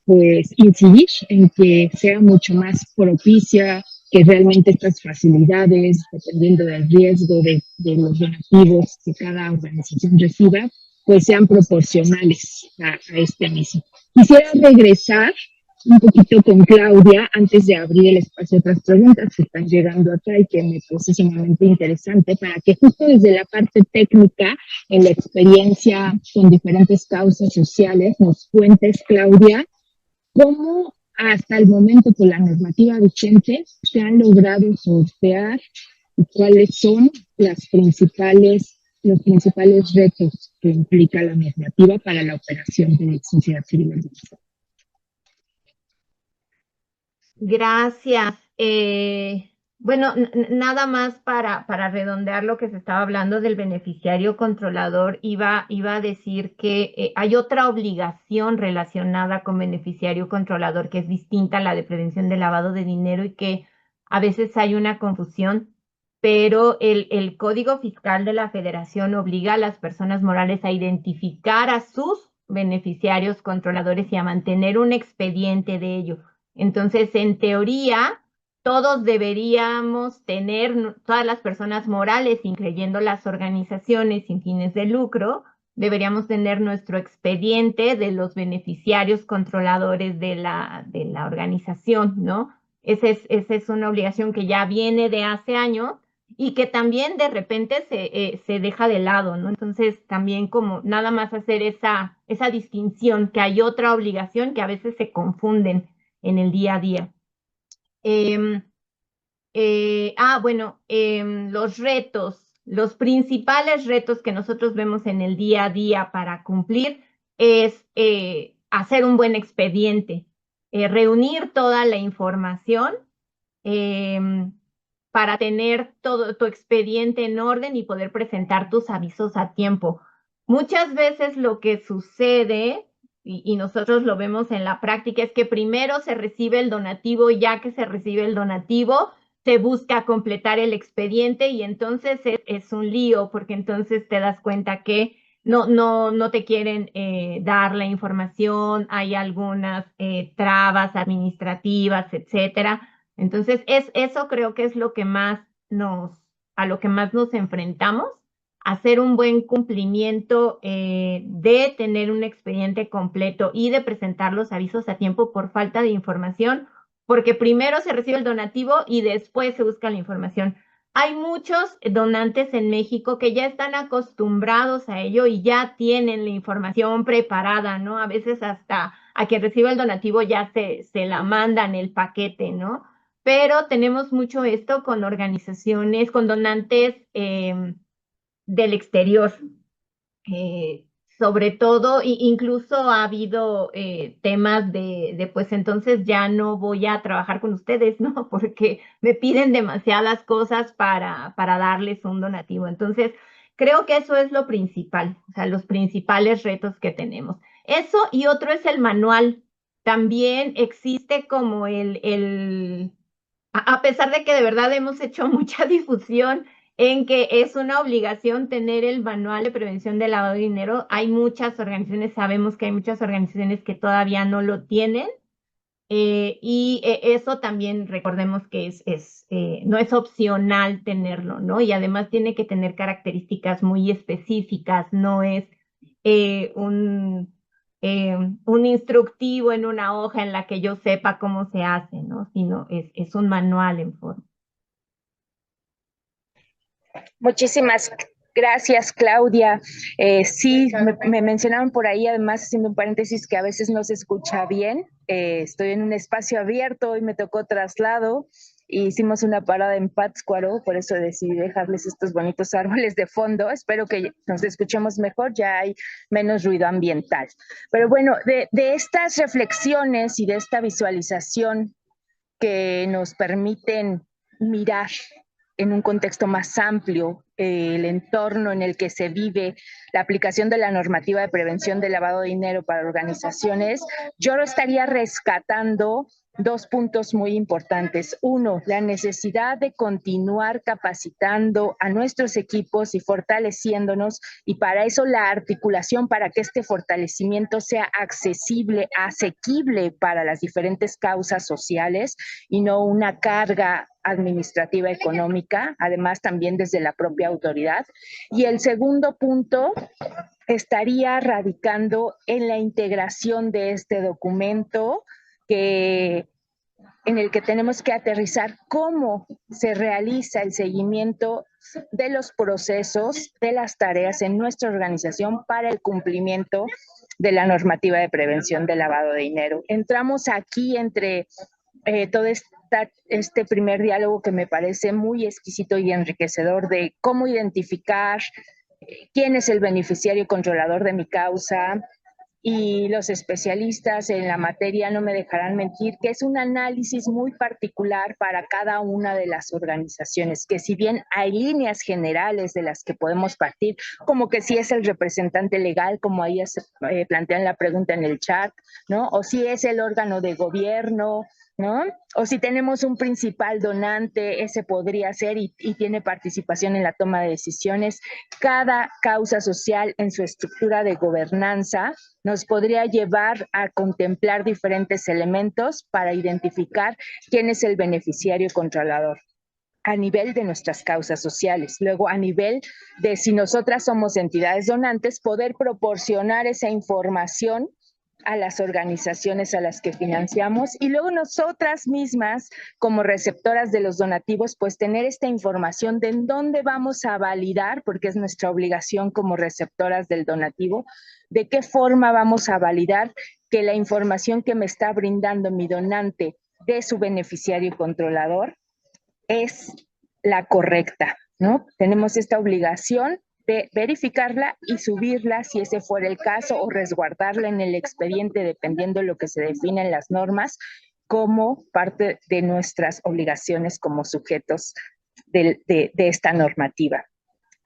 pues incidir en que sea mucho más propicia, que realmente estas facilidades, dependiendo del riesgo de los donativos que cada organización reciba, pues sean proporcionales a este mismo. Quisiera regresar un poquito con Claudia antes de abrir el espacio a otras preguntas que están llegando acá y que me parece sumamente interesante para que justo desde la parte técnica, en la experiencia con diferentes causas sociales, nos cuentes, Claudia, ¿cómo hasta el momento con la normativa vigente se han logrado sortear y cuáles son los principales retos que implica la normativa para la operación de la sociedad civil organizada? Gracias. Bueno, nada más para redondear lo que se estaba hablando del beneficiario controlador, iba a decir que hay otra obligación relacionada con beneficiario controlador que es distinta a la de prevención de lavado de dinero y que a veces hay una confusión, pero el Código Fiscal de la Federación obliga a las personas morales a identificar a sus beneficiarios controladores y a mantener un expediente de ello. Entonces, en teoría, todos deberíamos tener, todas las personas morales, incluyendo las organizaciones sin fines de lucro, deberíamos tener nuestro expediente de los beneficiarios controladores de la organización, ¿no? Esa es una obligación que ya viene de hace años y que también de repente se deja de lado, ¿no? Entonces también como nada más hacer esa distinción, que hay otra obligación que a veces se confunden en el día a día. Bueno, los principales retos que nosotros vemos en el día a día para cumplir es hacer un buen expediente, reunir toda la información para tener todo tu expediente en orden y poder presentar tus avisos a tiempo. Muchas veces lo que sucede, y nosotros lo vemos en la práctica, es que primero se recibe el donativo, y ya que se recibe el donativo, se busca completar el expediente y entonces es un lío, porque entonces te das cuenta que no te quieren dar la información, hay algunas trabas administrativas, etcétera. Entonces, eso creo que es lo que a lo que más nos enfrentamos, hacer un buen cumplimiento de tener un expediente completo y de presentar los avisos a tiempo por falta de información, porque primero se recibe el donativo y después se busca la información. Hay muchos donantes en México que ya están acostumbrados a ello y ya tienen la información preparada, ¿no? A veces hasta a quien recibe el donativo ya se la mandan el paquete, ¿no? Pero tenemos mucho esto con organizaciones, con donantes del exterior. Sobre todo, incluso ha habido temas pues entonces ya no voy a trabajar con ustedes, ¿no? Porque me piden demasiadas cosas para darles un donativo. Entonces, creo que eso es lo principal, o sea, los principales retos que tenemos. Eso y otro es el manual. También existe como a pesar de que de verdad hemos hecho mucha difusión en que es una obligación tener el manual de prevención del lavado de dinero, hay muchas organizaciones, sabemos que hay muchas organizaciones que todavía no lo tienen, eso también recordemos que no es opcional tenerlo, ¿no? Y además tiene que tener características muy específicas, no es eh, un, un instructivo en una hoja en la que yo sepa cómo se hace, ¿no? Sino es un manual en forma. Muchísimas gracias, Claudia. Sí, me mencionaron por ahí, además, haciendo un paréntesis, que a veces no se escucha bien. Estoy en un espacio abierto y me tocó traslado. Hicimos una parada en Pátzcuaro, por eso decidí dejarles estos bonitos árboles de fondo. Espero que nos escuchemos mejor, ya hay menos ruido ambiental. Pero bueno, de estas reflexiones y de esta visualización que nos permiten mirar en un contexto más amplio el entorno en el que se vive la aplicación de la normativa de prevención del lavado de dinero para organizaciones, yo lo estaría rescatando dos puntos muy importantes. Uno, la necesidad de continuar capacitando a nuestros equipos y fortaleciéndonos, y para eso la articulación para que este fortalecimiento sea accesible, asequible para las diferentes causas sociales y no una carga administrativa económica, además también desde la propia autoridad. Y el segundo punto estaría radicando en la integración de este documento en el que tenemos que aterrizar cómo se realiza el seguimiento de los procesos, de las tareas en nuestra organización para el cumplimiento de la normativa de prevención del lavado de dinero. Entramos aquí entre todo este primer diálogo que me parece muy exquisito y enriquecedor de cómo identificar quién es el beneficiario controlador de mi causa, y los especialistas en la materia no me dejarán mentir que es un análisis muy particular para cada una de las organizaciones, que si bien hay líneas generales de las que podemos partir, como que si es el representante legal, como ahí plantean la pregunta en el chat, ¿no? O si es el órgano de gobierno, ¿no? O si tenemos un principal donante, ese podría ser y tiene participación en la toma de decisiones. Cada causa social en su estructura de gobernanza nos podría llevar a contemplar diferentes elementos para identificar quién es el beneficiario controlador a nivel de nuestras causas sociales. Luego, a nivel de si nosotras somos entidades donantes, poder proporcionar esa información a las organizaciones a las que financiamos y luego nosotras mismas como receptoras de los donativos pues tener esta información de en dónde vamos a validar, porque es nuestra obligación como receptoras del donativo, de qué forma vamos a validar que la información que me está brindando mi donante de su beneficiario controlador es la correcta, ¿no? Tenemos esta obligación de verificarla y subirla si ese fuera el caso o resguardarla en el expediente dependiendo de lo que se define en las normas como parte de nuestras obligaciones como sujetos de esta normativa.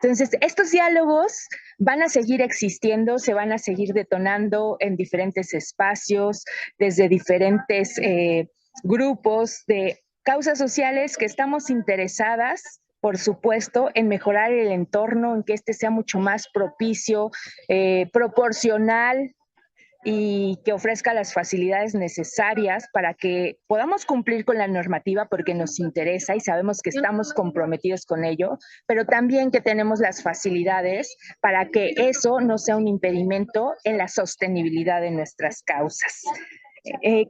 Entonces, estos diálogos van a seguir existiendo, se van a seguir detonando en diferentes espacios, desde diferentes grupos de causas sociales que estamos interesadas, por supuesto, en mejorar el entorno, en que este sea mucho más propicio, proporcional y que ofrezca las facilidades necesarias para que podamos cumplir con la normativa porque nos interesa y sabemos que estamos comprometidos con ello, pero también que tenemos las facilidades para que eso no sea un impedimento en la sostenibilidad de nuestras causas.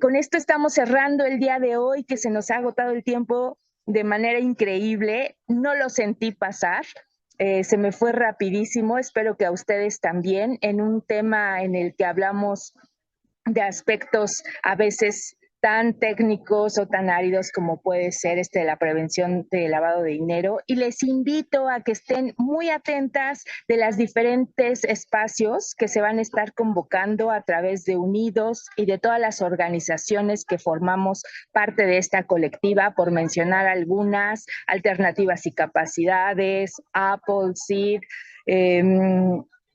Con esto estamos cerrando el día de hoy, que se nos ha agotado el tiempo de manera increíble. No lo sentí pasar. Se me fue rapidísimo, espero que a ustedes también, en un tema en el que hablamos de aspectos a veces tan técnicos o tan áridos como puede ser la prevención de lavado de dinero. Y les invito a que estén muy atentas de los diferentes espacios que se van a estar convocando a través de Unidos y de todas las organizaciones que formamos parte de esta colectiva, por mencionar algunas, Alternativas y Capacidades, Apple, Seed,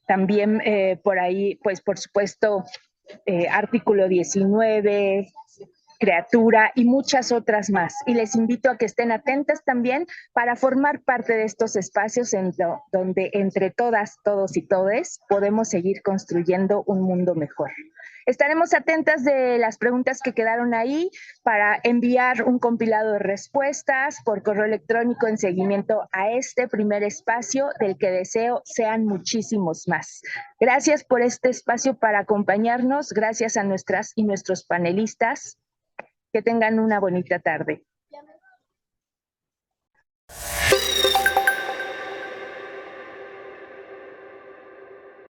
también por ahí, pues por supuesto, Artículo 19, Criatura y muchas otras más. Y les invito a que estén atentas también para formar parte de estos espacios donde entre todas, todos y todes podemos seguir construyendo un mundo mejor. Estaremos atentas de las preguntas que quedaron ahí para enviar un compilado de respuestas por correo electrónico en seguimiento a este primer espacio del que deseo sean muchísimos más. Gracias por este espacio para acompañarnos. Gracias a nuestras y nuestros panelistas. Que tengan una bonita tarde.